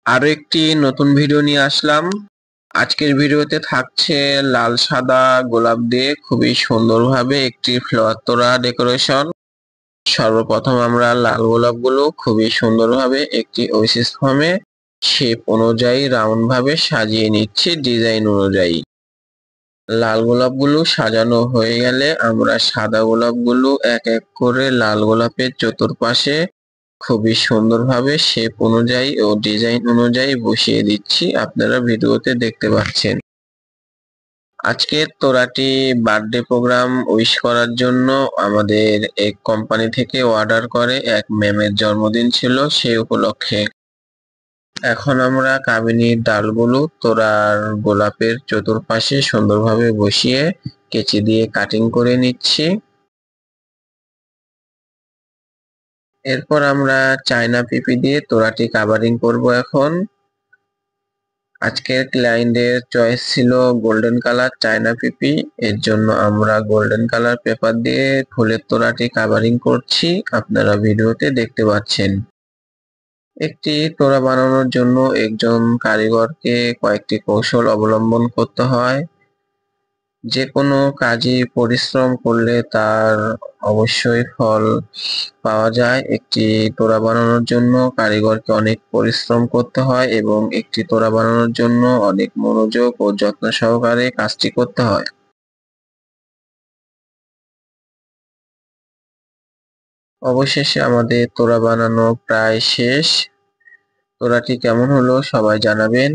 আরো একটি নতুন ভিডিও নিয়ে আসলাম। আজকের ভিডিওতে থাকছে লাল সাদা গোলাপ দিয়ে খুবই সুন্দরভাবে একটি ফ্লাওয়ার তোড়া ডেকোরেশন। সর্বপ্রথম আমরা লাল গোলাপগুলো খুবই সুন্দরভাবে একটি ওয়েসিস ফর্মে শেপ অনুযায়ী রাউন্ড ভাবে সাজিয়ে নিচ্ছি ডিজাইন অনুযায়ী। লাল গোলাপগুলো সাজানো হয়ে গেলে আমরা সাদা গোলাপগুলো এক এক করে লাল গোলাপের চতুর্পাশে খুবই সুন্দরভাবে শেপ অনুযায়ী ও ডিজাইন অনুযায়ী বসিয়ে দিচ্ছি, আপনারা ভিডিওতে দেখতে পাচ্ছেন। আজকের তোড়াটি বার্থডে প্রোগ্রাম উইশ করার জন্য আমাদের এক কোম্পানি থেকে অর্ডার করে, এক ম্যামের জন্মদিন ছিল সেই উপলক্ষে। এখন আমরা কামিনীর ডালগুলো তোড়ার গোলাপের চতুর্পাশে সুন্দরভাবে বসিয়ে কেচি দিয়ে কাটিং করে নিচ্ছি। এরপর আমরা চায়না পিপি দিয়ে তোড়াটি কাভারিং করব। এখন আজকের ক্লায়েন্টের চয়েস ছিল গোল্ডেন কালার চায়না পিপি, এর জন্য আমরা গোল্ডেন কালার পেপার দিয়ে ফুলের তোড়াটি কাভারিং করছি, আপনারা ভিডিওতে দেখতে পাচ্ছেন। একটি তোড়া বানানোর জন্য একজন কারিগরকে কয়েকটি কৌশল অবলম্বন করতে হয়। যে কোনো কাজে পরিশ্রম করলে তার অবশ্যই ফল পাওয়া যায়। একটি তোড়া বানানোর জন্য কারিগরকে অনেক পরিশ্রম করতে হয় এবং একটি তোড়া বানানোর জন্য অনেক মনোযোগ ও যত্ন সহকারে কাজটি করতে হয়। অবশেষে আমাদের তোড়া বানানো প্রায় শেষ। তোড়াটি কেমন হলো সবাই জানাবেন।